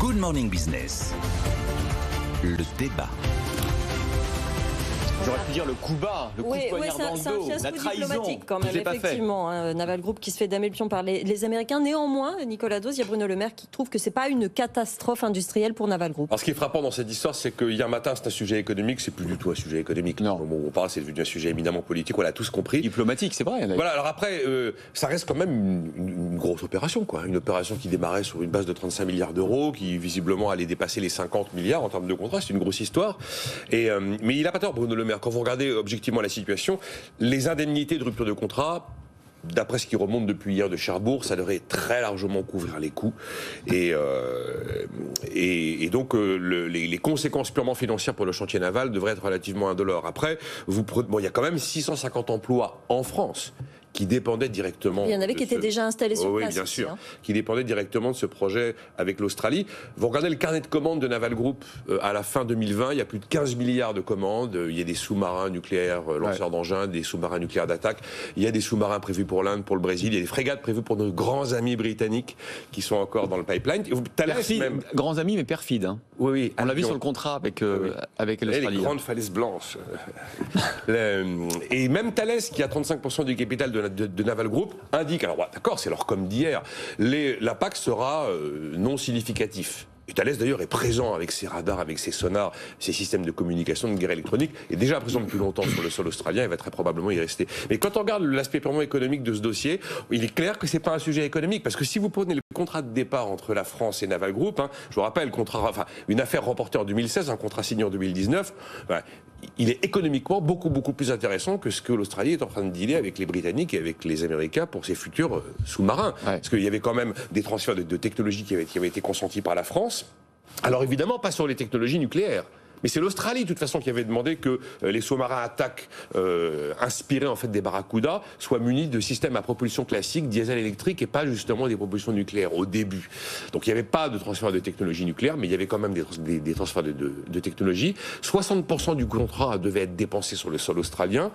Good Morning Business. Le débat. J'aurais pu dire le coup bas, le coup de poignard dans le dos, la trahison. Diplomatique quand même, effectivement. Naval Group qui se fait damer le pion par les Américains. Néanmoins, Nicolas Dose, il y a Bruno Le Maire qui trouve que c'est pas une catastrophe industrielle pour Naval Group. Alors ce qui est frappant dans cette histoire, c'est que hier matin, c'est un sujet économique, c'est plus du tout un sujet économique. Non. Au moment où on parle, c'est devenu un sujet éminemment politique, on l'a tous compris. Diplomatique, c'est vrai. Voilà, alors après, ça reste quand même une grosse opération, quoi. Une opération qui démarrait sur une base de 35 milliards d'euros, qui visiblement allait dépasser les 50 milliards en termes de contrat, c'est une grosse histoire. Mais il n'a pas tort, Bruno Le Maire. Quand vous regardez objectivement la situation, les indemnités de rupture de contrat, d'après ce qui remonte depuis hier de Cherbourg, ça devrait très largement couvrir les coûts. Et donc, les conséquences purement financières pour le chantier naval devraient être relativement indolores. Après, il y a quand même 650 emplois en France qui dépendaient directement... Il y en avait qui étaient déjà installés sur place. Oui, bien sûr, qui dépendaient directement de ce projet avec l'Australie. Vous regardez le carnet de commandes de Naval Group à la fin 2020, il y a plus de 15 milliards de commandes. Il y a des sous-marins nucléaires lanceurs d'engins, des sous-marins nucléaires d'attaque. Il y a des sous-marins prévus pour l'Inde, pour le Brésil. Il y a des frégates prévues pour nos grands amis britanniques qui sont encore dans le pipeline. Grands amis, mais perfides. Hein. Oui. On l'a vu sur le contrat avec l'Australie. Les grandes falaises blanches. Et même Thales, qui a 35% du capital de Naval Group, indique, alors d'accord, c'est leur com d'hier, l'impact sera non significatif. Et Thales d'ailleurs est présent avec ses radars, avec ses sonars, ses systèmes de communication, de guerre électronique, est déjà présent depuis longtemps sur le sol australien et va très probablement y rester. Mais quand on regarde l'aspect purement économique de ce dossier, il est clair que c'est pas un sujet économique, parce que si vous prenez le contrat de départ entre la France et Naval Group, je vous rappelle, une affaire remportée en 2016, un contrat signé en 2019, il est économiquement beaucoup plus intéressant que ce que l'Australie est en train de dealer avec les Britanniques et avec les Américains pour ses futurs sous-marins. Ouais. Parce qu'il y avait quand même des transferts de technologies qui avaient été consentis par la France. Alors évidemment, pas sur les technologies nucléaires. Mais c'est l'Australie, de toute façon, qui avait demandé que les sous-marins attaques inspirés en fait des Barracuda soient munis de systèmes à propulsion classique, diesel électrique, et pas justement des propulsions nucléaires au début. Donc il n'y avait pas de transfert de technologie nucléaire, mais il y avait quand même des transferts de technologie. 60% du contrat devait être dépensé sur le sol australien.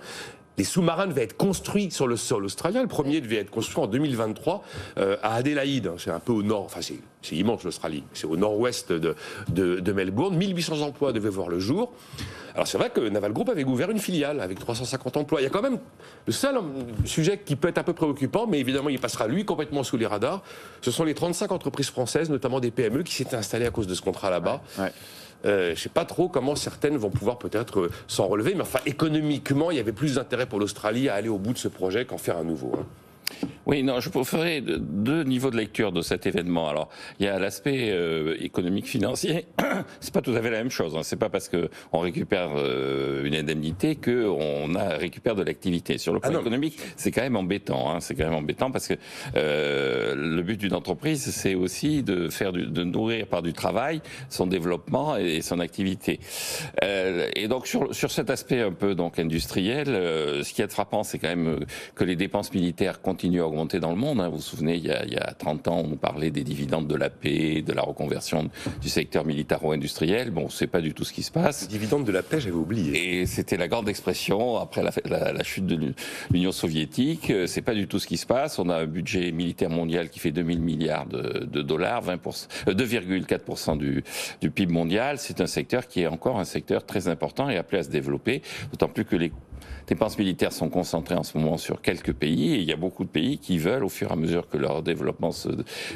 Les sous-marins devaient être construits sur le sol australien. Le premier devait être construit en 2023 à Adélaïde. C'est un peu au nord, enfin c'est immense l'Australie. C'est au nord-ouest de Melbourne. 1800 emplois devaient voir le jour. Alors c'est vrai que Naval Group avait ouvert une filiale avec 350 emplois. Il y a quand même le seul sujet qui peut être un peu préoccupant, mais évidemment il passera lui complètement sous les radars. Ce sont les 35 entreprises françaises, notamment des PME, qui s'étaient installées à cause de ce contrat là-bas. Ouais. Je ne sais pas trop comment certaines vont pouvoir peut-être s'en relever, mais enfin économiquement, il y avait plus d'intérêt pour l'Australie à aller au bout de ce projet qu'en faire un nouveau. Oui, non, je ferai deux niveaux de lecture de cet événement. Alors, il y a l'aspect économique financier. C'est pas tout à fait la même chose. Hein. C'est pas parce que on récupère une indemnité que on récupère de l'activité. Sur le plan économique, c'est quand même embêtant. Hein. C'est quand même embêtant parce que le but d'une entreprise, c'est aussi de nourrir par du travail son développement et son activité. Et donc sur cet aspect un peu donc industriel, ce qui est frappant, c'est quand même que les dépenses militaires continuent à augmenter dans le monde. Vous vous souvenez, il y a 30 ans, on parlait des dividendes de la paix, de la reconversion du secteur militaro-industriel. Bon, c'est pas du tout ce qui se passe. Les dividendes de la paix, j'avais oublié. Et c'était la grande expression après la chute de l'Union soviétique. C'est pas du tout ce qui se passe. On a un budget militaire mondial qui fait 2000 milliards de dollars, 2,4% du PIB mondial. C'est un secteur qui est encore un secteur très important et appelé à se développer, d'autant plus que les dépenses militaires sont concentrées en ce moment sur quelques pays, et il y a beaucoup de pays qui veulent, au fur et à mesure que leur développement se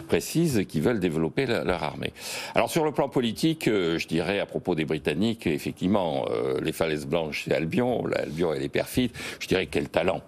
précise, qui veulent développer leur armée. Alors sur le plan politique, je dirais à propos des Britanniques, effectivement, les falaises blanches, c'est Albion, Albion elle est perfide, je dirais quel talent.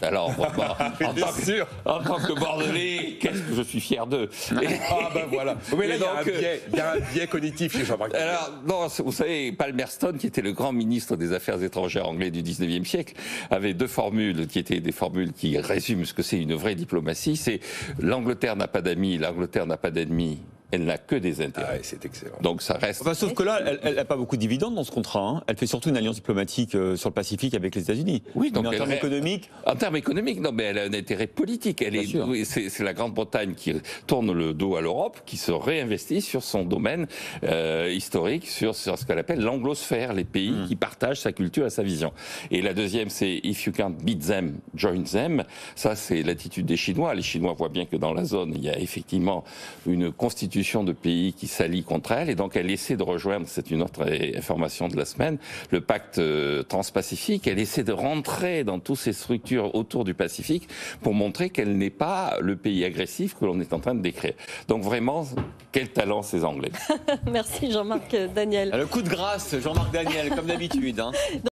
Alors, en tant que Bordelais, qu'est-ce que je suis fier d'eux. Ah ben voilà. Mais là, il y a un biais cognitif chez Jean-Marc. Alors, non, vous savez, Palmerston, qui était le grand ministre des Affaires étrangères anglais du 19e siècle, avait deux formules qui étaient des formules qui résument ce que c'est une vraie diplomatie. C'est l'Angleterre n'a pas d'amis, l'Angleterre n'a pas d'ennemis. Elle n'a que des intérêts. Ah ouais, c'est excellent. Donc ça reste. Enfin, sauf que là, elle n'a pas beaucoup de dividendes dans ce contrat. Hein. Elle fait surtout une alliance diplomatique sur le Pacifique avec les États-Unis. Oui, donc mais en termes économiques. En termes économiques, non, mais elle a un intérêt politique. C'est la Grande-Bretagne qui tourne le dos à l'Europe, qui se réinvestit sur son domaine historique, sur ce qu'elle appelle l'anglosphère, les pays qui partagent sa culture et sa vision. Et la deuxième, c'est if you can't beat them, join them. Ça, c'est l'attitude des Chinois. Les Chinois voient bien que dans la zone, il y a effectivement une constitution constitution de pays qui s'allient contre elle, et donc elle essaie de rejoindre, c'est une autre information de la semaine, le pacte transpacifique. Elle essaie de rentrer dans toutes ces structures autour du Pacifique pour montrer qu'elle n'est pas le pays agressif que l'on est en train de décrire. Donc vraiment, quel talent ces Anglais. Merci Jean-Marc Daniel. Le coup de grâce, Jean-Marc Daniel, comme d'habitude.